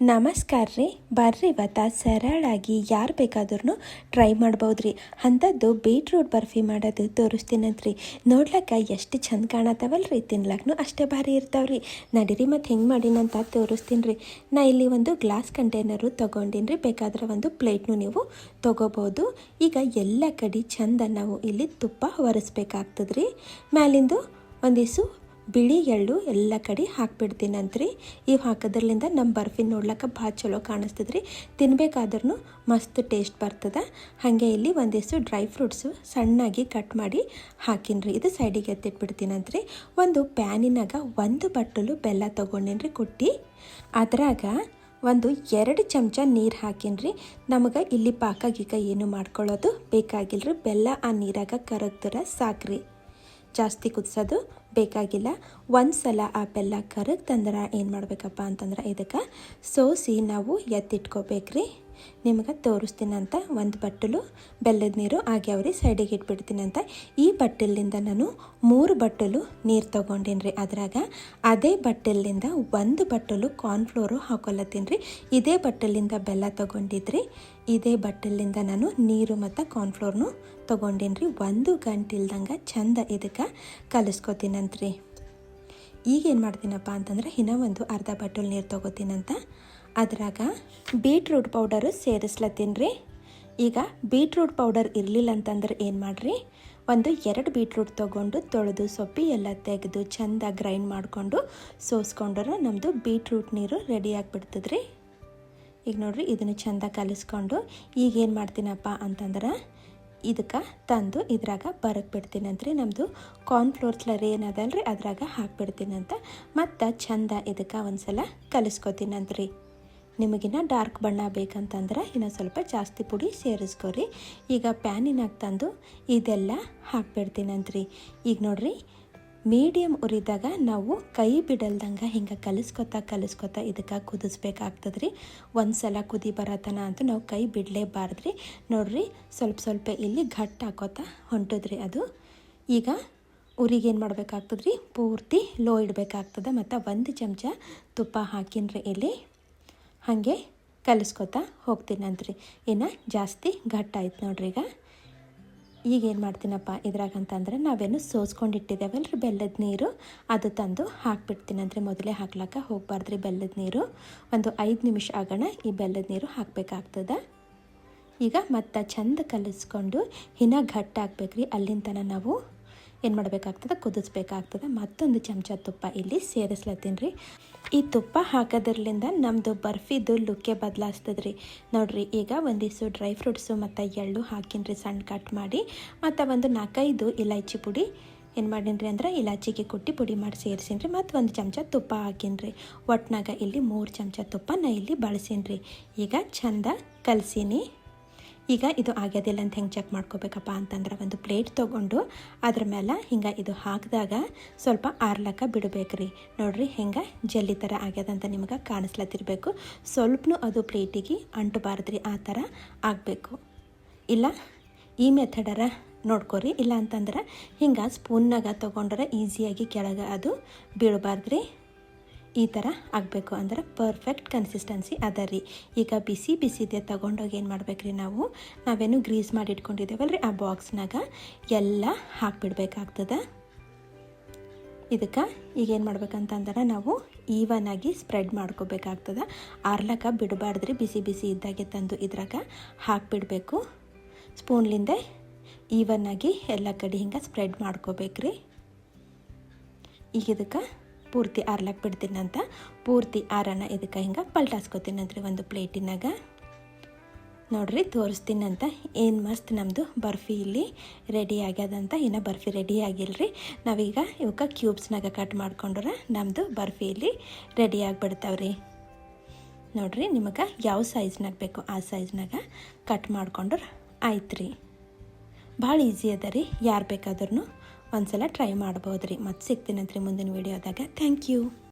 ನಮಸ್ಕಾರ ರೀ. ಬರ್ರಿ ಇವತ್ತು ಸರಳಾಗಿ ಯಾರು ಬೇಕಾದ್ರೂ ಟ್ರೈ ಮಾಡ್ಬೋದ್ರಿ. ಅಂಥದ್ದು ಬೀಟ್ರೂಟ್ ಬರ್ಫಿ ಮಾಡೋದು ತೋರಿಸ್ತೀನಂತ್ರಿ. ನೋಡ್ಲಕ್ಕ ಎಷ್ಟು ಚಂದ ಕಾಣತ್ತವಲ್ರಿ, ತಿನ್ಲಕ್ಕೂ ಅಷ್ಟೇ ಭಾರಿ ಇರ್ತಾವ್ರಿ. ನಡೀರಿ ಮತ್ತು ಹೆಂಗೆ ಮಾಡಿನಂತ ತೋರಿಸ್ತೀನಿ ರೀ. ನಾ ಇಲ್ಲಿ ಒಂದು ಗ್ಲಾಸ್ ಕಂಟೈನರು ತೊಗೊಂಡಿನಿ ರೀ. ಬೇಕಾದ್ರೆ ಒಂದು ಪ್ಲೇಟ್ನು ನೀವು ತೊಗೋಬೋದು. ಈಗ ಎಲ್ಲ ಕಡೆ ಚಂದ ನಾವು ಇಲ್ಲಿ ತುಪ್ಪ ಒರೆಸ್ಬೇಕಾಗ್ತದ್ರಿ. ಮ್ಯಾಲಿಂದು ಒಂದಿಸು ಬಿಳಿ ಎಳ್ಳು ಎಲ್ಲ ಕಡೆ ಹಾಕ್ಬಿಡ್ತೀನಂತ್ರಿ. ಇವು ಹಾಕೋದ್ರಲಿಂದ ನಮ್ಮ ಬರ್ಫಿ ನೋಡ್ಲಿಕ್ಕೆ ಭಾಳ ಚಲೋ ಕಾಣಿಸ್ತದ್ರಿ. ತಿನ್ಬೇಕಾದ್ರೂ ಮಸ್ತ್ ಟೇಸ್ಟ್ ಬರ್ತದೆ. ಹಾಗೆ ಇಲ್ಲಿ ಒಂದಿಷ್ಟು ಡ್ರೈ ಫ್ರೂಟ್ಸು ಸಣ್ಣಾಗಿ ಕಟ್ ಮಾಡಿ ಹಾಕಿನ್ರಿ. ಇದು ಸೈಡಿಗೆ ಎತ್ತಿಟ್ಬಿಡ್ತೀನಂತ್ರಿ. ಒಂದು ಪ್ಯಾನಿನಾಗ 1 ಬಟ್ಟಲು ಬೆಲ್ಲ ತೊಗೊಂಡಿನ್ರಿ ಕುಟ್ಟಿ. ಅದ್ರಾಗ ಒಂದು 2 ಚಮಚ ನೀರು ಹಾಕಿನ್ರಿ. ನಮಗೆ ಇಲ್ಲಿ ಪಾಕ ಗೀಕ ಏನು ಮಾಡ್ಕೊಳ್ಳೋದು ಬೇಕಾಗಿಲ್ರಿ. ಬೆಲ್ಲ ಆ ನೀರಾಗ ಕರಗ್ದ್ರೆ ಸಾಕ್ರಿ, ಜಾಸ್ತಿ ಕುದಿಸೋದು ಬೇಕಾಗಿಲ್ಲ. ಒಂದು ಸಲ ಆ ಬೆಲ್ಲ ಕರಗ್ತಂದ್ರೆ ಏನು ಮಾಡಬೇಕಪ್ಪ ಅಂತಂದ್ರೆ ಇದಕ್ಕೆ ಸೋಸಿ ನಾವು ಎತ್ತಿಟ್ಕೋಬೇಕ್ರಿ. ನಿಮಗೆ ತೋರಿಸ್ತೀನಂತ 1 ಬಟ್ಟಲು ಬೆಲ್ಲದ ನೀರು ಆಗ್ಯಾವ್ರಿ. ಸೈಡಿಗೆ ಇಟ್ಬಿಡ್ತೀನಂತ. ಈ ಬಟ್ಟಲಿಂದ ನಾನು 3 ಬಟ್ಟಲು ನೀರು ತೊಗೊಂಡಿನಿ ರೀ. ಅದ್ರಾಗ ಅದೇ ಬಟ್ಟಲಿಂದ 1 ಬಟ್ಟಲು ಕಾರ್ನ್ಫ್ಲೋರು ಹಾಕೊಳತ್ತೀನಿ ರೀ. ಇದೇ ಬಟ್ಟಲಿಂದ ಬೆಲ್ಲ ತೊಗೊಂಡಿದ್ರಿ. ಇದೇ ಬಟ್ಟಲಿಂದ ನಾನು ನೀರು ಮತ್ತು ಕಾರ್ನ್ಫ್ಲೋರ್ನು ತೊಗೊಂಡಿನಿ ರೀ. 1 ಗಂಟೆ ಇಲ್ದಂಗೆ ಚಂದ ಇದಕ್ಕೆ ಕಲಿಸ್ಕೊತೀನಂತ್ರಿ. ಈಗೇನು ಮಾಡ್ತೀನಪ್ಪ ಅಂತಂದ್ರೆ ಇನ್ನೂ ಒಂದು ಅರ್ಧ ಬಟ್ಟಲು ನೀರು ತೊಗೋತೀನಂತ. ಅದ್ರಾಗ ಬೀಟ್ರೂಟ್ ಪೌಡರು ಸೇರಿಸ್ಲತ್ತೀನಿ ರೀ. ಈಗ ಬೀಟ್ರೂಟ್ ಪೌಡರ್ ಇರಲಿಲ್ಲ ಅಂತಂದ್ರೆ ಏನು ಮಾಡಿರಿ, ಒಂದು 2 ಬೀಟ್ರೂಟ್ ತೊಗೊಂಡು ತೊಳೆದು ಸೊಪ್ಪಿ ಎಲ್ಲ ತೆಗೆದು ಚಂದ ಗ್ರೈಂಡ್ ಮಾಡಿಕೊಂಡು ಸೋಸ್ಕೊಂಡ್ರೆ ನಮ್ಮದು ಬೀಟ್ರೂಟ್ ನೀರು ರೆಡಿ ಆಗಿಬಿಡ್ತದ್ರಿ. ಈಗ ನೋಡಿರಿ, ಇದನ್ನು ಚಂದ ಕಲಿಸ್ಕೊಂಡು ಈಗೇನು ಮಾಡ್ತೀನಪ್ಪ ಅಂತಂದ್ರೆ ಇದಕ್ಕೆ ತಂದು ಇದ್ರಾಗ ಬರಕ್ಕೆ ಬಿಡ್ತೀನಂತ್ರಿ. ನಮ್ಮದು ಕಾರ್ನ್ಫ್ಲೋರ್ ಸ್ಲರಿ ಏನದಲ್ರಿ ಅದ್ರಾಗ ಹಾಕ್ಬಿಡ್ತೀನಂತ. ಮತ್ತು ಚಂದ ಇದಕ್ಕೆ ಒಂದು ಸಲ ಕಲಿಸ್ಕೊತೀನಂತ್ರಿ. ನಿಮಗಿನ್ನ ಡಾರ್ಕ್ ಬಣ್ಣ ಬೇಕಂತಂದ್ರೆ ಇನ್ನೂ ಸ್ವಲ್ಪ ಜಾಸ್ತಿ ಪುಡಿ ಸೇರಿಸ್ಕೊರಿ. ಈಗ ಪ್ಯಾನಿನಾಗ ತಂದು ಇದೆಲ್ಲ ಹಾಕ್ಬಿಡ್ತೀನಂತ್ರಿ. ಈಗ ನೋಡ್ರಿ, ಮೀಡಿಯಮ್ ಉರಿದಾಗ ನಾವು ಕೈ ಬಿಡಲ್ದಂಗೆ ಹಿಂಗೆ ಕಲಿಸ್ಕೊತಾ ಇದಕ್ಕೆ ಕುದಿಸ್ಬೇಕಾಗ್ತದ್ರಿ. ಒಂದು ಸಲ ಕುದಿ ಬರತನ ಅಂತೂ ನಾವು ಕೈ ಬಿಡಲೇಬಾರ್ದ್ರಿ. ನೋಡ್ರಿ, ಸ್ವಲ್ಪ ಇಲ್ಲಿ ಗಟ್ಟಿ ಹಾಕೋತಾ ಹೊಂಟದ್ರಿ ಅದು. ಈಗ ಉರಿಗೆ ಏನು ಮಾಡಬೇಕಾಗ್ತದ್ರಿ, ಪೂರ್ತಿ ಲೋ ಇಡಬೇಕಾಗ್ತದೆ. ಮತ್ತು 1 ಚಮಚ ತುಪ್ಪ ಹಾಕಿನ್ರಿ ಇಲ್ಲಿ. ಹಾಗೆ ಕಲಿಸ್ಕೊತಾ ಹೋಗ್ತೀನಂತ್ರಿ. ಇನ್ನು ಜಾಸ್ತಿ ಗಟ್ಟಾಯ್ತು ನೋಡ್ರಿ. ಈಗೇನು ಮಾಡ್ತೀನಪ್ಪ ಇದ್ರಾಗಂತಂದ್ರೆ ನಾವೇನು ಸೋಸ್ಕೊಂಡಿಟ್ಟಿದ್ದೇವಲ್ರಿ ಬೆಲ್ಲದ ನೀರು, ಅದು ತಂದು ಹಾಕ್ಬಿಡ್ತೀನಂದ್ರೆ ಮೊದಲೇ ಹಾಕ್ಲಕ್ಕ ಹೋಗ್ಬಾರ್ದ್ರಿ. ಬೆಲ್ಲದ ನೀರು ಒಂದು 5 ನಿಮಿಷ ಆಗೋಣ ಈ ಬೆಲ್ಲದ ನೀರು ಹಾಕಬೇಕಾಗ್ತದೆ. ಈಗ ಮತ್ತೆ ಚಂದ ಕಲಿಸ್ಕೊಂಡು ಇನ್ನೂ ಗಟ್ಟಾಗಬೇಕ್ರಿ. ಅಲ್ಲಿಂದ ತನಕ ನಾವು ಏನು ಮಾಡಬೇಕಾಗ್ತದೆ, ಕುದಿಸ್ಬೇಕಾಗ್ತದೆ. ಮತ್ತೊಂದು ಚಮಚ ತುಪ್ಪ ಇಲ್ಲಿ ಸೇರಿಸ್ಲತ್ತೀನಿ ರೀ. ಈ ತುಪ್ಪ ಹಾಕೋದ್ರಲಿಂದ ನಮ್ಮದು ಬರ್ಫಿದು ಲುಕ್ಕೇ ಬದಲಾಯಿಸ್ತದ್ರಿ. ನೋಡಿರಿ, ಈಗ ಒಂದಿಷ್ಟು ಡ್ರೈ ಫ್ರೂಟ್ಸು ಮತ್ತು ಎಳ್ಳು ಹಾಕಿನ್ರಿ ಸಣ್ಣ ಕಟ್ ಮಾಡಿ. ಮತ್ತು ಒಂದು 4-5 ಇಲೈಚಿ ಪುಡಿ ಏನು ಮಾಡೀನಿ ಅಂದ್ರೆ ಇಲಾಚಿಗೆ ಕುಟ್ಟಿ ಪುಡಿ ಮಾಡಿ ಸೇರಿಸಿನ್ರಿ. ಮತ್ತು 1 ಚಮಚ ತುಪ್ಪ ಹಾಕಿನ್ರಿ. ಒಟ್ನಾಗ ಇಲ್ಲಿ 3 ಚಮಚ ತುಪ್ಪ ನಾ ಇಲ್ಲಿ ಬಳಸೀನಿ. ಈಗ ಚಂದ ಕಲಸೀನಿ. ಈಗ ಇದು ಆಗ್ಯದಿಲ್ಲ ಅಂತ ಹೆಂಗೆ ಚೆಕ್ ಮಾಡ್ಕೋಬೇಕಪ್ಪ ಅಂತಂದ್ರೆ ಒಂದು ಪ್ಲೇಟ್ ತೊಗೊಂಡು ಅದ್ರ ಮೇಲೆ ಹಿಂಗೆ ಇದು ಹಾಕಿದಾಗ ಸ್ವಲ್ಪ ಆರ್ಲಕ್ಕ ಬಿಡಬೇಕ್ರಿ. ನೋಡ್ರಿ, ಹೆಂಗೆ ಜಲ್ಲಿ ಥರ ಆಗ್ಯದಂತ ನಿಮಗೆ ಕಾಣಿಸ್ಲತ್ತಿರ್ಬೇಕು. ಸ್ವಲ್ಪನೂ ಅದು ಪ್ಲೇಟಿಗೆ ಅಂಟಬಾರ್ದ್ರಿ, ಆ ಥರ ಆಗಬೇಕು. ಇಲ್ಲ ಈ ಮೆಥಡರ ನೋಡ್ಕೊರಿ. ಇಲ್ಲ ಅಂತಂದ್ರೆ ಹಿಂಗೆ ಸ್ಪೂನ್ನಾಗ ತೊಗೊಂಡ್ರೆ ಈಸಿಯಾಗಿ ಕೆಳಗೆ ಅದು ಬೀಳಬಾರ್ದ್ರಿ. ಈ ಥರ ಆಗಬೇಕು ಅಂದ್ರೆ ಪರ್ಫೆಕ್ಟ್ ಕನ್ಸಿಸ್ಟೆನ್ಸಿ ಅದ ರೀ. ಈಗ ಬಿಸಿದೆ ತೊಗೊಂಡೋಗಿ ಏನು ಮಾಡ್ಬೇಕ್ರಿ, ನಾವೇನು ಗ್ರೀಸ್ ಮಾಡಿ ಇಟ್ಕೊಂಡಿದ್ದೇವಲ್ರಿ ಆ ಬಾಕ್ಸ್ನಾಗ ಎಲ್ಲ ಹಾಕ್ಬಿಡ್ಬೇಕಾಗ್ತದೆ. ಇದಕ್ಕೆ ಈಗೇನು ಮಾಡ್ಬೇಕಂತಂದ್ರೆ ನಾವು ಈವನ್ ಆಗಿ ಸ್ಪ್ರೆಡ್ ಮಾಡ್ಕೋಬೇಕಾಗ್ತದೆ. ಆರ್ಲಕ್ಕ ಬಿಡಬಾರ್ದ್ರಿ. ಬಿಸಿ ಇದ್ದಾಗೆ ತಂದು ಇದ್ರಾಗ ಹಾಕ್ಬಿಡ್ಬೇಕು. ಸ್ಪೂನ್ಲಿಂದ ಈವನ್ ಆಗಿ ಎಲ್ಲ ಕಡೆ ಹಿಂಗೆ ಸ್ಪ್ರೆಡ್ ಮಾಡ್ಕೋಬೇಕ್ರಿ. ಈಗ ಇದಕ್ಕೆ ಪೂರ್ತಿ ಆರ್ಲಕ್ಕೆ ಬಿಡ್ತೀನಂತ. ಪೂರ್ತಿ ಆರನ ಇದಕ್ಕೆ ಹಿಂಗೆ ಪಲ್ಟಾಸ್ಕೊತೀನಂತ್ರಿ ಒಂದು ಪ್ಲೇಟಿನಾಗ. ನೋಡ್ರಿ, ತೋರಿಸ್ತೀನಂತ ಏನು ಮಸ್ತ್ ನಮ್ಮದು ಬರ್ಫಿ ಇಲ್ಲಿ ರೆಡಿ ಆಗ್ಯದಂತ. ಇನ್ನು ಬರ್ಫಿ ರೆಡಿ ಆಗಿಲ್ರಿ. ನಾವೀಗ ಇವಕ್ಕೆ ಕ್ಯೂಬ್ಸ್ನಾಗ ಕಟ್ ಮಾಡ್ಕೊಂಡ್ರೆ ನಮ್ಮದು ಬರ್ಫಿ ಇಲ್ಲಿ ರೆಡಿ ಆಗಿಬಿಡ್ತಾವ್ರಿ. ನೋಡ್ರಿ, ನಿಮಗೆ ಯಾವ ಸೈಜ್ನಾಗ ಬೇಕು ಆ ಸೈಜ್ನಾಗ ಕಟ್ ಮಾಡ್ಕೊಂಡ್ರೆ ಆಯ್ತು ರೀ. ಭಾಳ ಈಸಿ ಅದ ರೀ. ಯಾರು ಬೇಕಾದ್ರೂ ಒಂದ್ಸಲ ಟ್ರೈ ಮಾಡ್ಬೋದು ರೀ. ಮತ್ತೆ ಸಿಗ್ತೀನಂತ್ರಿ ಮುಂದಿನ ವೀಡಿಯೋದಾಗ. Thank you.